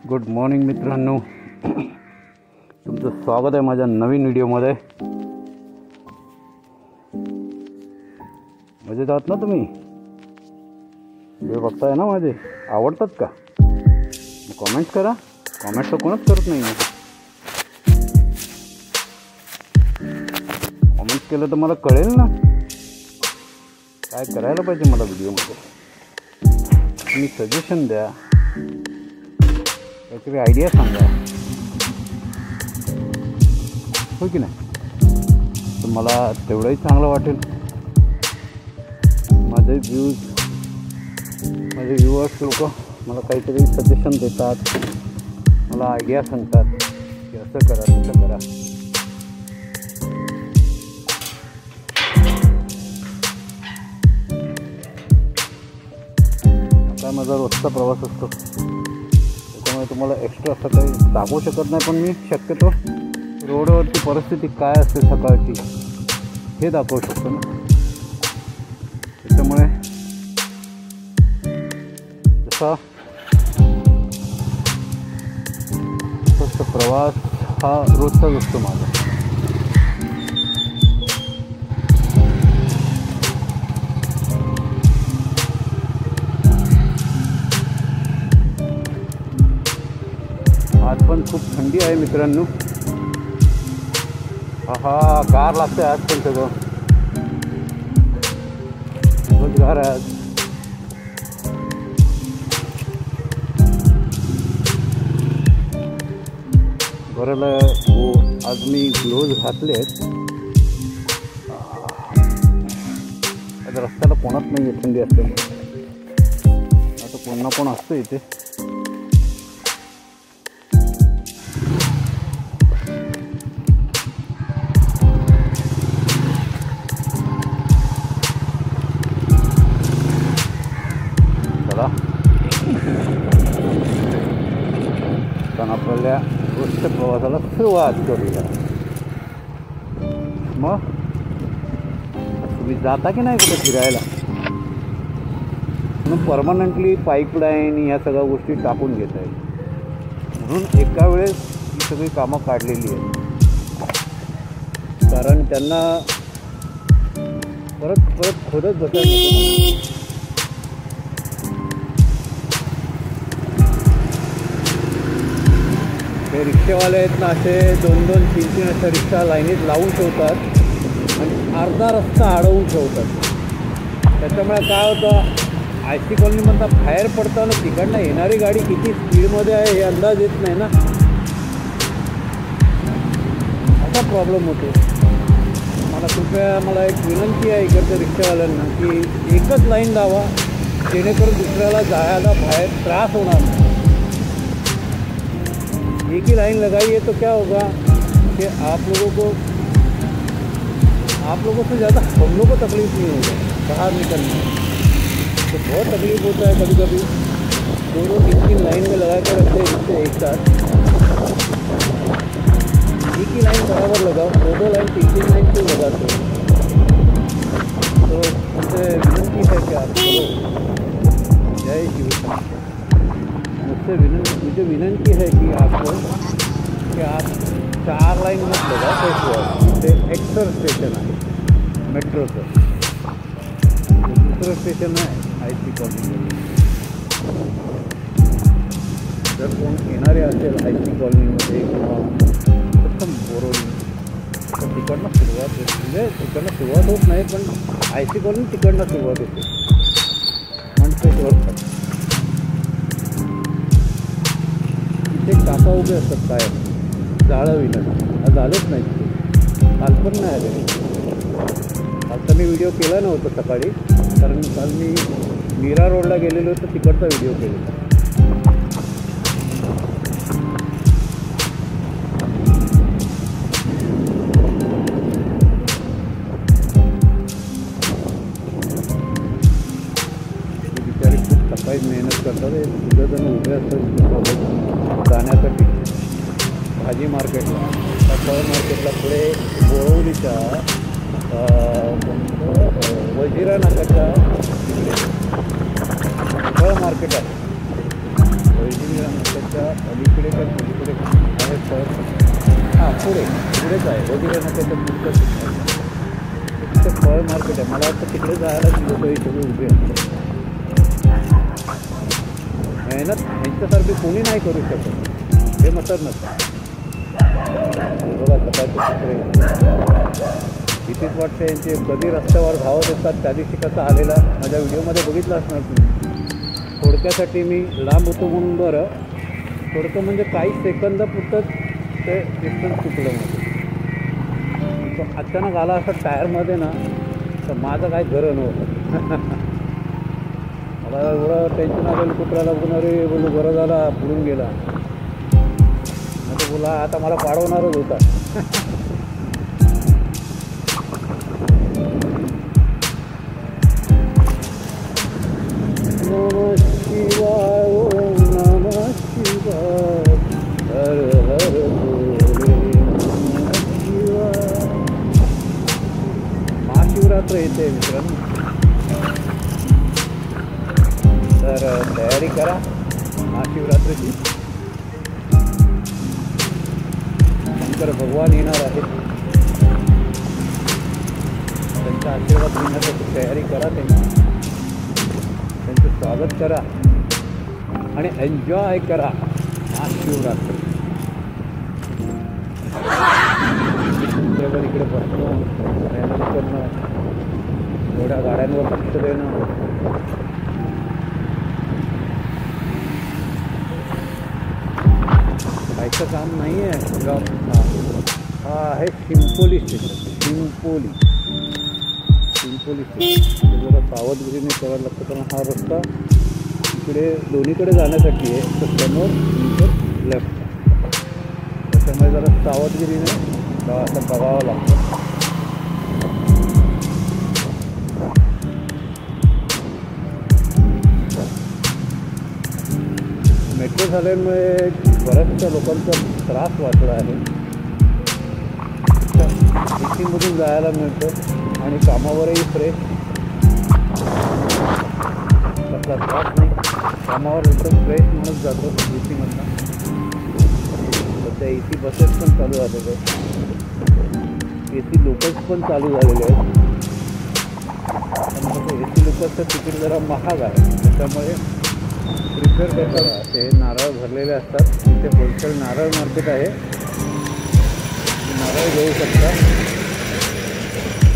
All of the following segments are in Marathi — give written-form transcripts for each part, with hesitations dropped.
गुड मॉर्निंग मित्रांनो, तुमचं स्वागत आहे माझ्या नवीन व्हिडिओमध्ये. मजेत आहात ना तुम्ही? व्हिडिओ बघताय ना माझे? आवडतात का? कॉमेंट्स करा. कॉमेंट्स तर कोणच करत नाही. कॉमेंट्स केलं तर मला कळेल ना काय करायला पाहिजे मला व्हिडिओमध्ये. तुम्ही सजेशन द्या, काहीतरी आयडिया सांगा, हो की नाही? तर मला तेवढंही चांगलं वाटेल. माझे व्ह्युअर्स लोक मला काहीतरी सजेशन देतात, मला आयडिया सांगतात की असं करा तसं करा. आता माझा रोजचा प्रवास असतो, त्यामुळे तुम्हाला एक्स्ट्रा असं काही दाखवू शकत नाही. पण मी शक्यतो रोडवरची परिस्थिती काय असते सकाळची हे दाखवू शकतो ना. त्याच्यामुळे जसा प्रवास हा रोजचाच असतो माझा. आज पण खूप थंडी आहे मित्रांनो. हा गार लागते आज पण, सगळं खूपच गार आहे आज. बरं हो, आज मी ग्लोव्ज घातले आहेत. आता रस्त्याला कोणाच नाही आहे थंडी असल्यामुळे. आता कोण ना कोण असतं इथे. पण आपल्याला गोष्ट प्रवासाला सुरुवात करूया. मग तुम्ही जाता की नाही कुठे फिरायला? म्हणून परमनंटली पाईपलाईन या सगळ्या गोष्टी टाकून घेत आहे. म्हणून एका वेळेस ही सगळी कामं काढलेली आहेत, कारण त्यांना परत परत खोदत बसायला. हे रिक्षावाले आहेत ना, असे 2-2, 3-3 अशा रिक्षा लाईनीत लावून ठेवतात आणि अर्धा रस्ता अडवून ठेवतात. त्याच्यामुळे काय होतं, IC कॉलनीमधून बाहेर पडताना तिकडनं येणारी गाडी किती स्पीडमध्ये आहे हे अंदाज येत नाही ना. असा प्रॉब्लेम होतो. मला एक विनंती आहे इकडच्या रिक्षावाल्यांना की एकच लाईन लावा, जेणेकरून दुसऱ्याला जायला बाहेर त्रास होणार नाही. एक ही लाइन लगाइए तो क्या होगा कि आप लोगों से ज़्यादा हम लोग को तकलीफ नहीं होगा बाहर निकलने. तो बहुत तकलीफ होता है कभी कभी. 2-3 लाइन में लगा कर रखते हैं इससे एक साथ. एक ही लाइन बराबर लगाओ, 2 लाइन 3 लाइन क्यों लगाते हो? तो मुझसे विनंती है कि आप जय शिव. मुझे विनंती है कि आपको कि आप 4 लाइन मत लगा सकते. एक्सर स्टेशन आहे मेट्रोचं, दुसरं स्टेशन आहे IC कॉलनी. जर कोण येणारे असेल IC कॉलनीमध्ये किंवा प्रथम बोरोली, तर तिकडनं सुरुवात होते. म्हणजे तिकडनं सुरुवात होत नाही, पण IC कॉलनी तिकडनं सुरुवात होते. मनसेवर एक काका उभे असतात काय जाळं विणत. आज आलेच नाही तिथे, काल पण नाही आले. आता मी व्हिडिओ केला नव्हता सकाळी, कारण काल मी मीरा रोडला गेलेलो होतो, तिकडचा व्हिडिओ केलेला. बिचारी खूप सकाळी मेहनत करतात. तिघंजण उभे असतात जाण्यासाठी भाजी मार्केटला. त्या फळ मार्केटला पुढे बोरवलीच्या वजिरा नाकाच्या तिकडे फळ मार्केट आहे. वैदिक नाक्याच्या अलीकडे काय पलीकडे आहे फळ. हां पुढेच आहे वैदिक नाक्याच्या पुढचं तिथं फळ मार्केट आहे. मला वाटतं तिकडे जायला लोक सगळे उभे असतात. मेहनत ह्यांच्यासारखी कोणी नाही करू शकत हे मतर नसतं. बघा सकाळचे भीतीच वाटते यांचे कधी रस्त्यावर धावत असतात. त्या दिवशी कसा आलेला माझ्या व्हिडिओमध्ये बघितलं असणार तुम्ही. थोडक्यासाठी मी लांब होतो म्हणून बरं, थोडकं म्हणजे काही सेकंदापुरतंच ते डिस्टन्स चुकलं म्हणजे. तो अचानक आला असं टायरमध्ये ना तर माझं काय घरं नव्हतं. मला एवढं टेन्शन आलेलं कुत्र्याला बघून अरे बोलू बरं झाला पुढून गेला. आता बोला आता मला पाडवणारच होता. नमः शिवाय ओम नमः शिवाय हर हर भोले नमः शिवाय. महाशिवरात्र येते मित्रांनो, तर तयारी करा महाशिवरात्रीची. शंकर भगवान येणार आहेत, त्यांचा आशीर्वाद घेण्यासाठी तयारी करा. त्यांचं स्वागत करा आणि एन्जॉय करा महाशिवरात्री. टेबल इकडे बसणं, मेहनत करणं, थोड्या गाड्यांवर लक्ष देणं. काहीचं काम नाही आहे. हा आहे शिंपोली स्टेशन. शिंपोली स्टेशन जरा सावधगिरीने करायला लागतं, कारण हा रस्ता इकडे दोन्हीकडे जाण्यासाठी आहे. तर समोर नंतर लेफ्ट, त्याच्यामुळे जरा सावधगिरीने असं बघावं लागतं. मेट्रो झाल्यामुळे बऱ्याचशा लोकांचा त्रास वाचला आहे. एसीमधून जायला मिळतं आणि कामावरही फ्रेश, कसला त्रास नाही. कामावर एकदम फ्रेश म्हणून जातो एसीमधनं. सध्या एसी बसेस पण चालू झालेले आहेत, एसी लोकल्स पण चालू झालेले आहेत. पण कसं एसी लोकल्सचं तिकीट जरा महाग आहे, त्याच्यामुळे प्रिफर करतात. ते नारळ भरलेले असतात. तिथे होलसेल नारळ मार्केट आहे, नारळ घेऊ शकता.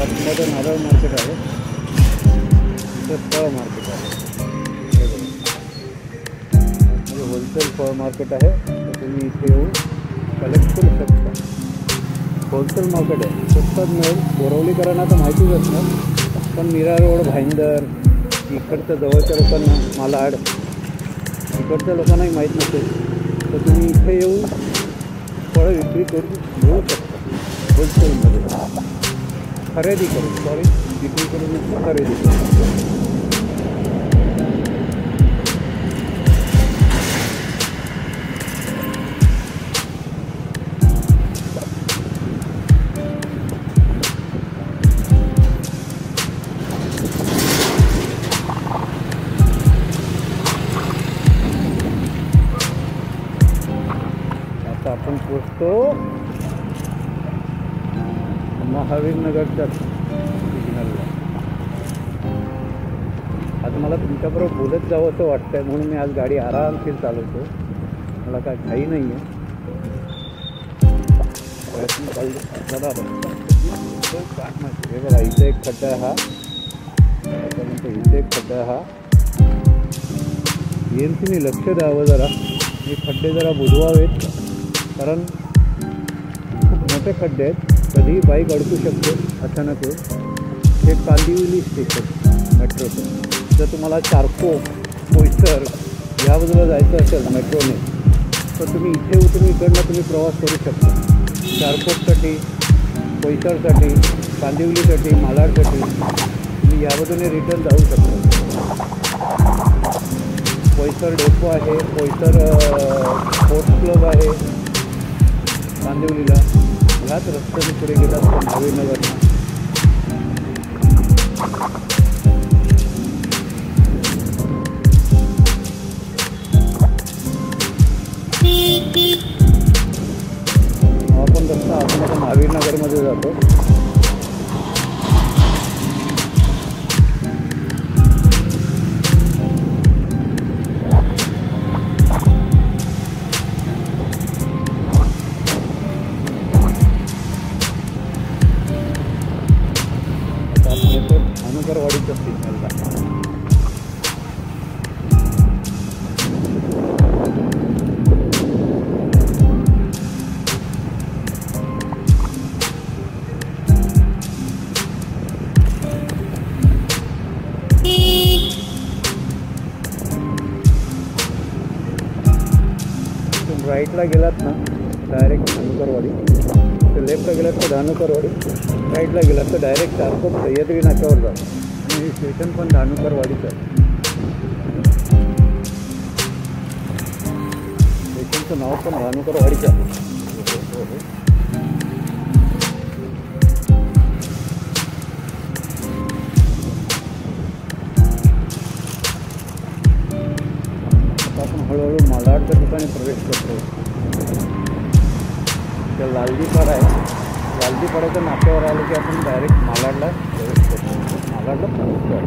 आतमध्ये नारळ मार्केट आहे, तिथे फळ मार्केट आहे. म्हणजे होलसेल फळ मार्केट आहे, तर तुम्ही इथे येऊन कलेक्ट करू शकता. होलसेल मार्केट आहे, स्वस्तात मिळेल. बोरवलीकरांना तर माहितीच असणार, पण मीरा रोड, भाईंदर इकडच्या जवळच्या लोकांना, मालाड इकडच्या लोकांनाही माहीत नसेल, तर तुम्ही इथे येऊन फळं विक्री करून घेऊ शकता. होलसेलमध्ये खरेदी करून, विक्री करून खरेदी करून. आपण पोचतो महावीर नगरच्या सिग्नलला. आज मला तुमच्याबरोबर बोलत जावं असं वाटतंय, म्हणून मी आज गाडी आरामशीर चालवतो. मला काय घाई नाही आहे. प्रयत्न चालू. हे बघा इथे एक खड्डा आहे, हा त्याच्यानंतर इथे एक खड्डा आहे. हा येईल तुम्ही लक्ष द्यावं जरा, हे खड्डे जरा बुजवावेत, कारण खूप मोठे खड्डे आहेत. कधीही बाईक अडकू शकते अचानक. हे कांदिवली स्टेशन मेट्रोचं. जर तुम्हाला चारकोप, बोईसर या बाजूला जायचं असेल मेट्रोने, तर तुम्ही इथे उतरून इकडनं तुम्ही प्रवास करू शकता. चारकोपसाठी, बोईसरसाठी, कांदिवलीसाठी, मालाडसाठी तुम्ही या बाजूने रिटर्न जाऊ शकता. बोईसर डेपो आहे, बोईसर स्पोर्ट्स क्लब आहे कांदिवलीला. ह्याच रस्त्याने पुढे गेलात तर महावीरनगरला. महावीरनगरमध्ये जातो. धानुकरवाडीच्या सिग्नलला राईटला गेलात ना डायरेक्ट धानुकरवाडी, तर लेफ्टला गेलात तर धानुकरवाडी, राईटला गेलात तर डायरेक्ट चारकोप सह्याद्री नाक्यावर जातो. आणि स्टेशन पण धानुकरवाडीचं आहे. स्टेशनचं नाव पण धानुकरवाडीचं आहे. आपण हळूहळू मालाडच्या ठिकाणी प्रवेश करतो. त्या लालदीपाडा आहे, लालदीपाड्याच्या नाक्यावर आलं की आपण डायरेक्ट मालाडला प्रवेश करतो. मालाडला पोहोचतो आहे,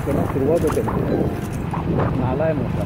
त्यांना सुरुवात होते. नाला आहे मोठा.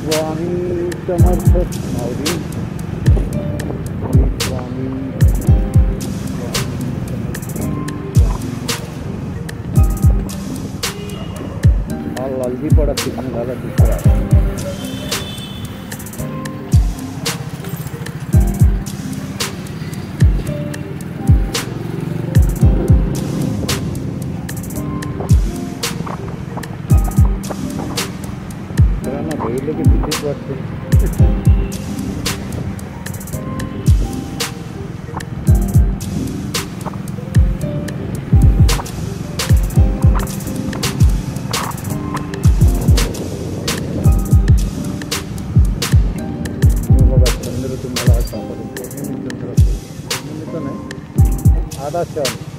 स्वामी समर्थ माऊली, स्वामी हा लालदीपाडा सिग्नल झाला दुसरा. बघितलं की भीतीच वाटते. बघा चंद्र तुम्हाला सापडतो. चंद्र नाही, आधा क्षण